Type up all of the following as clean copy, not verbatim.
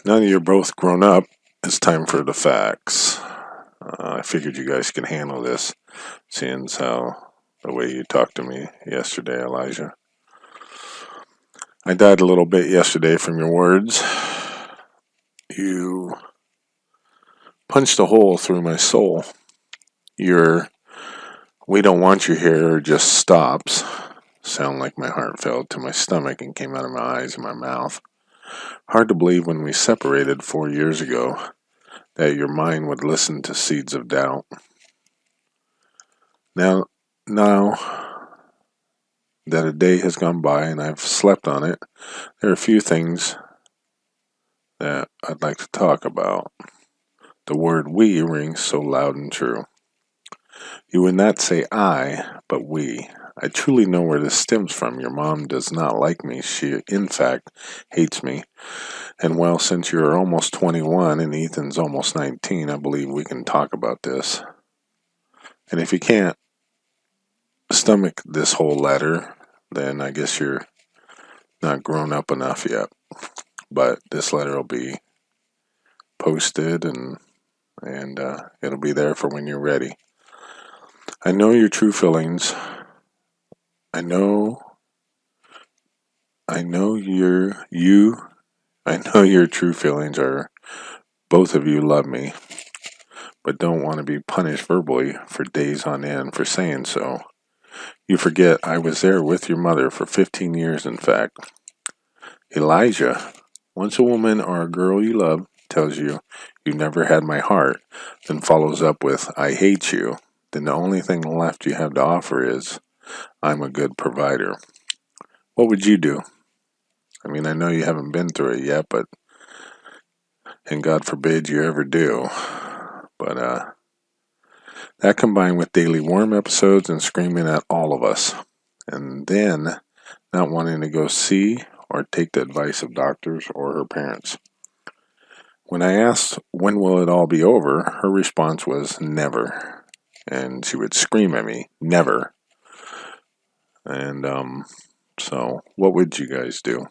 Now that you're both grown up, it's time for the facts. I figured you guys can handle this, seeing as how the way you talked to me yesterday, Elijah. I died a little bit yesterday from your words. You punched a hole through my soul. Your "we don't want you here" just stops. Sound like my heart fell to my stomach and came out of my eyes and my mouth. Hard to believe when we separated 4 years ago that your mind would listen to seeds of doubt. Now that a day has gone by and I've slept on it, there are a few things that I'd like to talk about. The word "we" rings so loud and true. You would not say "I," but "we." I truly know where this stems from. Your mom does not like me. She, in fact, hates me. And well, since you're almost 21 and Ethan's almost 19, I believe we can talk about this. And if you can't stomach this whole letter, then I guess you're not grown up enough yet. But this letter will be posted and it'll be there for when you're ready. I know your true feelings. I know I know your true feelings are both of you love me, but don't want to be punished verbally for days on end for saying so. You forget I was there with your mother for 15 years, in fact. Elijah, once a woman or a girl you love tells you you never had my heart, then follows up with "I hate you," then the only thing left you have to offer is "I'm a good provider." What would you do? I mean, I know you haven't been through it yet, and God forbid you ever do. But that combined with daily worm episodes and screaming at all of us, and then not wanting to go see or take the advice of doctors or her parents. When I asked when will it all be over, her response was never. And she would scream at me, never. And so what would you guys do?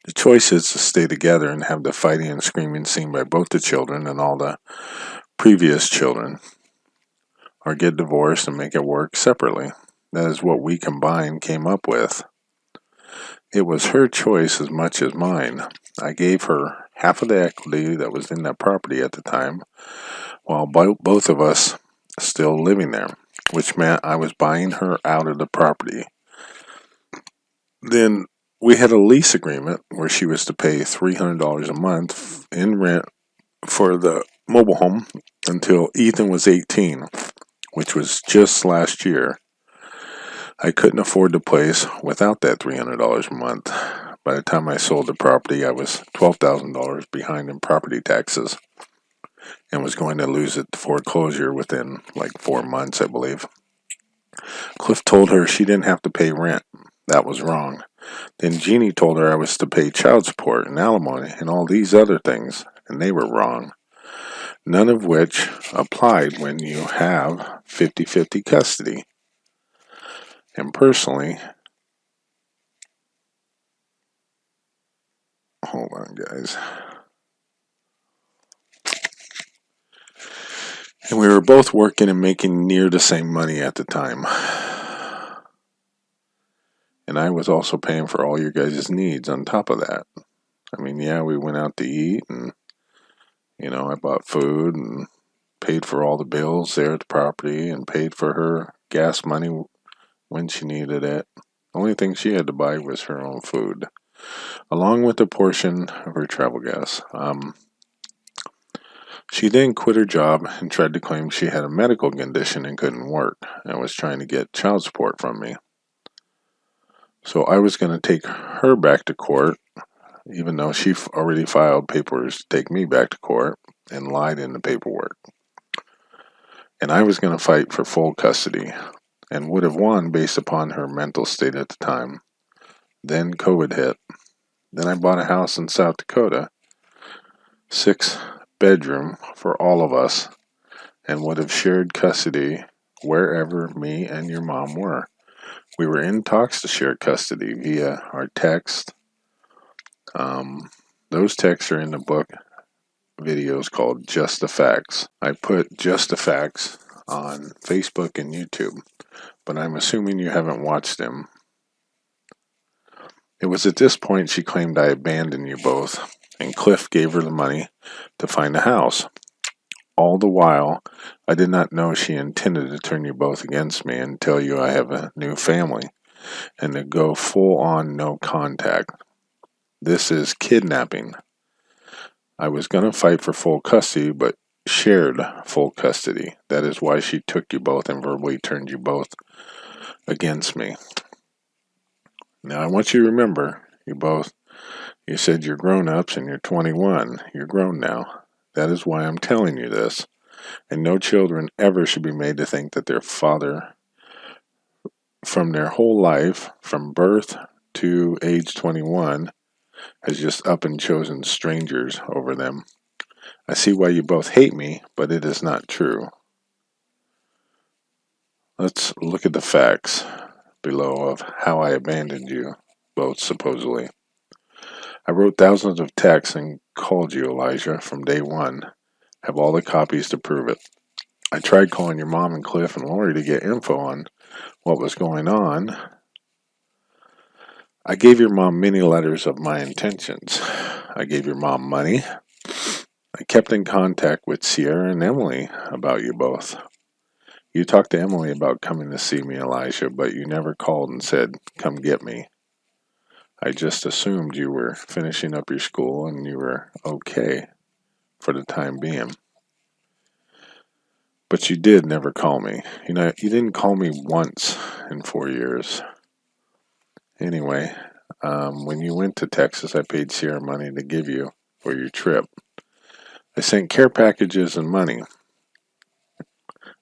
The choice is to stay together and have the fighting and screaming seen by both the children and all the previous children, or get divorced and make it work separately. That is what we combined came up with. It was her choice as much as mine. I gave her half of the equity that was in that property at the time, while both of us still living there, which meant I was buying her out of the property. Then we had a lease agreement where she was to pay $300 a month in rent for the mobile home until Ethan was 18, which was just last year. I couldn't afford the place without that $300 a month. By the time I sold the property, I was $12,000 behind in property taxes and was going to lose it to foreclosure within like 4 months, I believe. Cliff told her she didn't have to pay rent. That was wrong. Then Jeannie told her I was to pay child support and alimony and all these other things, and they were wrong. None of which applied when you have 50-50 custody. And personally, hold on, guys. And we were both working and making near the same money at the time. And I was also paying for all your guys' needs on top of that. I mean, yeah, we went out to eat and, I bought food and paid for all the bills there at the property and paid for her gas money when she needed it. The only thing she had to buy was her own food, along with a portion of her travel gas. She then quit her job and tried to claim she had a medical condition and couldn't work, and was trying to get child support from me. So I was going to take her back to court, even though she already filed papers to take me back to court and lied in the paperwork. And I was going to fight for full custody and would have won based upon her mental state at the time. Then COVID hit. Then I bought a house in South Dakota, 6-bedroom for all of us, and would have shared custody wherever me and your mom were. We were in talks to share custody via our text. Those texts are in the book videos called Just the Facts. I put Just the Facts on Facebook and YouTube, but I'm assuming you haven't watched them. It was at this point she claimed I abandoned you both, and Cliff gave her the money to find a house. All the while, I did not know she intended to turn you both against me and tell you I have a new family, and to go full on no contact. This is kidnapping. I was going to fight for full custody, but shared full custody. That is why she took you both and verbally turned you both against me. Now, I want you to remember, you said you're grown-ups and you're 21. You're grown now. That is why I'm telling you this. And no children ever should be made to think that their father, from their whole life, from birth to age 21, has just up and chosen strangers over them. I see why you both hate me, but it is not true. Let's look at the facts below of how I abandoned you both, supposedly. I wrote thousands of texts and called you, Elijah, from day one. Have all the copies to prove it. I tried calling your mom and Cliff and Lori to get info on what was going on. I gave your mom many letters of my intentions. I gave your mom money. I kept in contact with Sierra and Emily about you both. You talked to Emily about coming to see me, Elijah, but you never called and said, come get me. I just assumed you were finishing up your school and you were okay for the time being. But you did never call me. You didn't call me once in 4 years. Anyway, when you went to Texas, I paid Sierra money to give you for your trip. I sent care packages and money.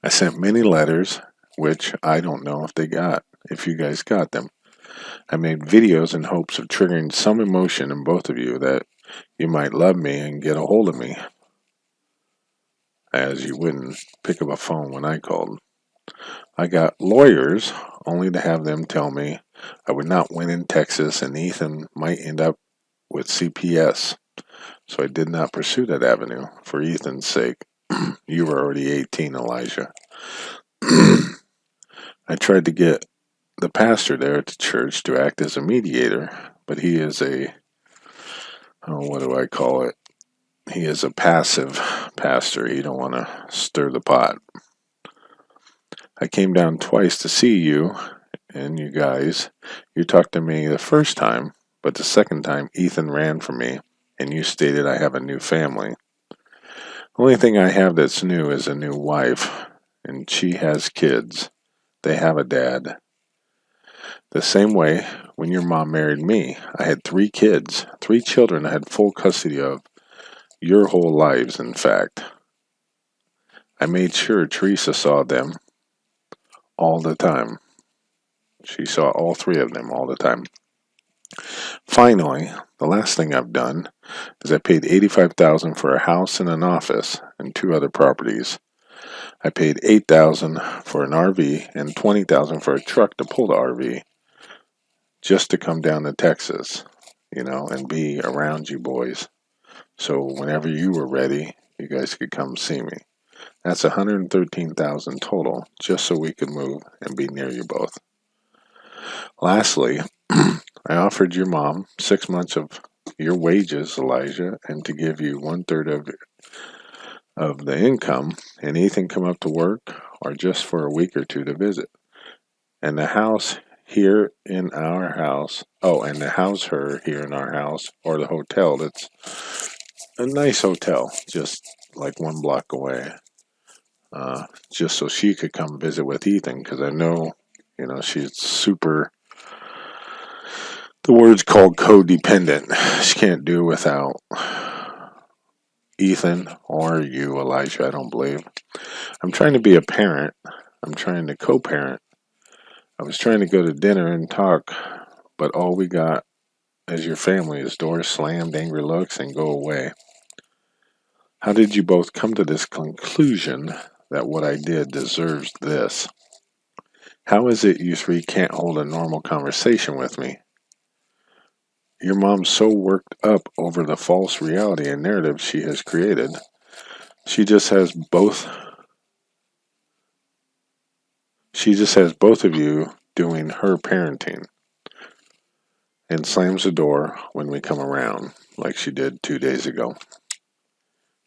I sent many letters, which I don't know if you guys got them. I made videos in hopes of triggering some emotion in both of you that you might love me and get a hold of me, as you wouldn't pick up a phone when I called. I got lawyers only to have them tell me I would not win in Texas and Ethan might end up with CPS. So I did not pursue that avenue for Ethan's sake. You were already 18, Elijah. I tried to get the pastor there at the church to act as a mediator, but he is he is a passive pastor. He don't want to stir the pot. I came down twice to see you and you guys. You talked to me the first time, but the second time Ethan ran from me and you stated I have a new family. The only thing I have that's new is a new wife, and she has kids. They have a dad. The same way, when your mom married me, I had 3 kids, 3 children I had full custody of, your whole lives, in fact. I made sure Teresa saw them all the time. She saw all 3 of them all the time. Finally, the last thing I've done is I paid $85,000 for a house and an office and 2 other properties. I paid $8,000 for an RV and $20,000 for a truck to pull the RV, just to come down to Texas, and be around you boys. So whenever you were ready, you guys could come see me. That's $113,000 total, just so we could move and be near you both. Lastly, I offered your mom 6 months of your wages, Elijah, and to give you 1/3 of the income, and Ethan come up to work or just for a week or 2 to visit. And the house here in our house, and to house her here in our house, or the hotel that's a nice hotel, just like 1 block away, just so she could come visit with Ethan, because I know, she's super, the word's called codependent. She can't do without Ethan or you, Elijah, I don't believe. I'm trying to be a parent. I'm trying to co-parent. I was trying to go to dinner and talk, but all we got as your family is doors slammed, angry looks, and go away. How did you both come to this conclusion that what I did deserves this? How is it you 3 can't hold a normal conversation with me? Your mom's so worked up over the false reality and narrative she has created. She just has both she just has both of you doing her parenting and slams the door when we come around like she did 2 days ago.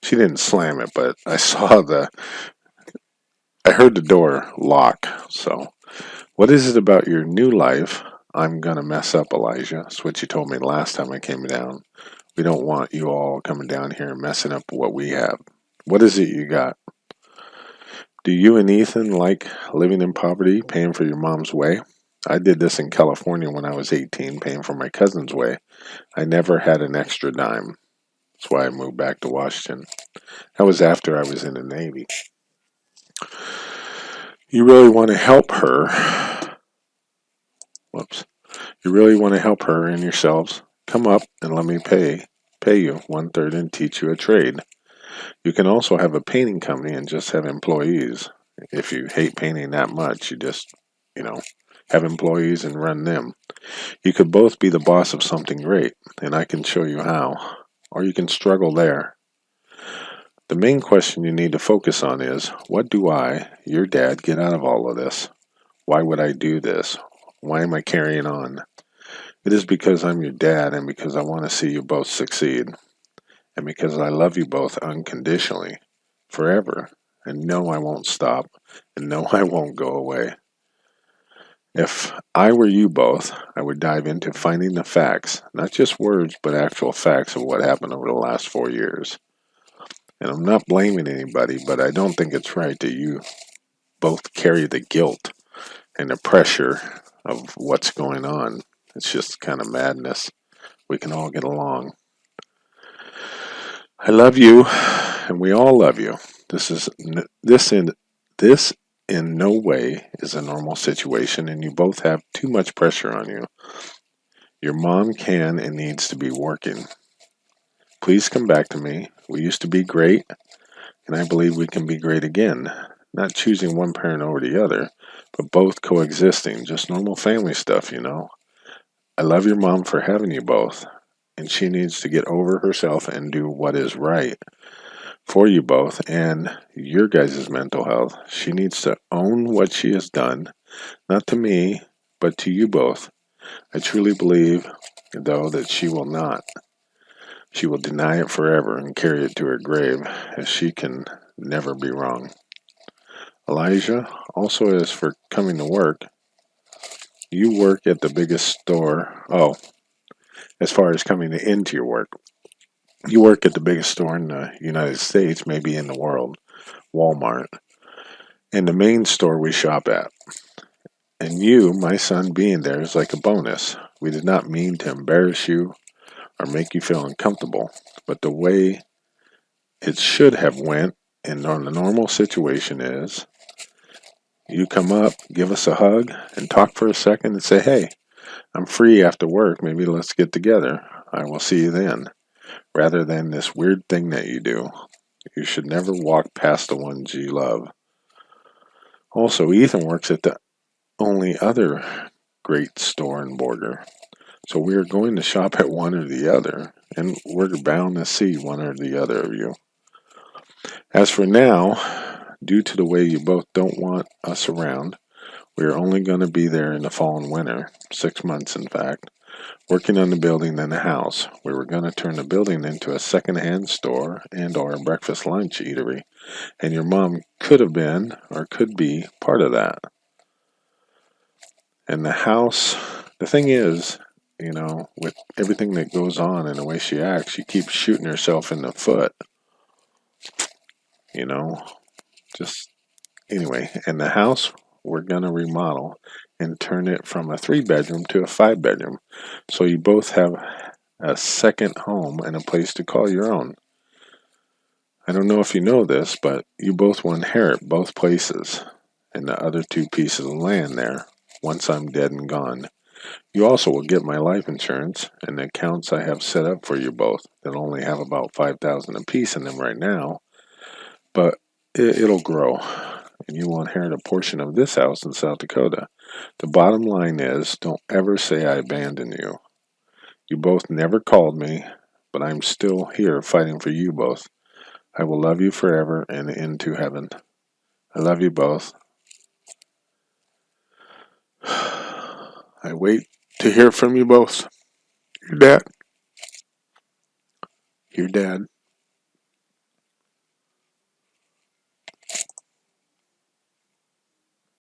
She didn't slam it, but I heard the door lock. So, what is it about your new life I'm gonna mess up, Elijah? That's what you told me last time I came down. We don't want you all coming down here and messing up what we have. What is it you got? Do you and Ethan like living in poverty, paying for your mom's way? I did this in California when I was 18, paying for my cousin's way. I never had an extra dime. That's why I moved back to Washington. That was after I was in the Navy. You really want to help her. Whoops. You really want to help her and yourselves? Come up and let me pay you 1/3 and teach you a trade. You can also have a painting company and just have employees. If you hate painting that much, you just, you know, have employees and run them. You could both be the boss of something great, and I can show you how. Or you can struggle there. The main question you need to focus on is, what do I, your dad, get out of all of this? Why would I do this? Why am I carrying on? It is because I'm your dad and because I want to see you both succeed. And because I love you both unconditionally, forever. And no, I won't stop. And no, I won't go away. If I were you both, I would dive into finding the facts, not just words, but actual facts of what happened over the last 4 years. And I'm not blaming anybody, but I don't think it's right that you both carry the guilt and the pressure of what's going on. It's just kind of madness. We can all get along. I love you, and we all love you. This in no way is a normal situation, and you both have too much pressure on you. Your mom can and needs to be working. Please come back to me. We used to be great, and I believe we can be great again. Not choosing one parent over the other, but both coexisting. Just normal family stuff, you know. I love your mom for having you both, and she needs to get over herself and do what is right for you both and your guys' mental health. She needs to own what she has done, not to me, but to you both. I truly believe, though, that she will not. She will deny it forever and carry it to her grave, as she can never be wrong. Elijah, also as for coming to work, you work at the biggest store. Oh, as far as coming into your work, you work at the biggest store in the United States, maybe in the world, Walmart, and the main store we shop at. And you, my son, being there is like a bonus. We did not mean to embarrass you or make you feel uncomfortable, but the way it should have went in the normal situation is you come up, give us a hug, and talk for a second and say, hey, I'm free after work. Maybe let's get together. I will see you then. Rather than this weird thing that you do. You should never walk past the ones you love. Also, Ethan works at the only other great store in Border. So we are going to shop at one or the other, and we're bound to see one or the other of you. As for now, due to the way you both don't want us around, we are only going to be there in the fall and winter, 6 months in fact, working on the building and the house. We were going to turn the building into a second-hand store and or a breakfast lunch eatery, and your mom could have been or could be part of that. And the house, the thing is, you know, with everything that goes on and the way she acts, she keeps shooting herself in the foot. You know, just anyway. And the house we're gonna remodel and turn it from a 3-bedroom to a 5-bedroom, so you both have a second home and a place to call your own. I don't know if you know this, but you both will inherit both places and the other 2 pieces of land there once I'm dead and gone. You also will get my life insurance and the accounts I have set up for you both that only have about $5,000 apiece in them right now, but it'll grow, and you will inherit a portion of this house in South Dakota. The bottom line is, don't ever say I abandoned you. You both never called me, but I'm still here fighting for you both. I will love you forever and into heaven. I love you both. I wait to hear from you both. Your dad. Your dad.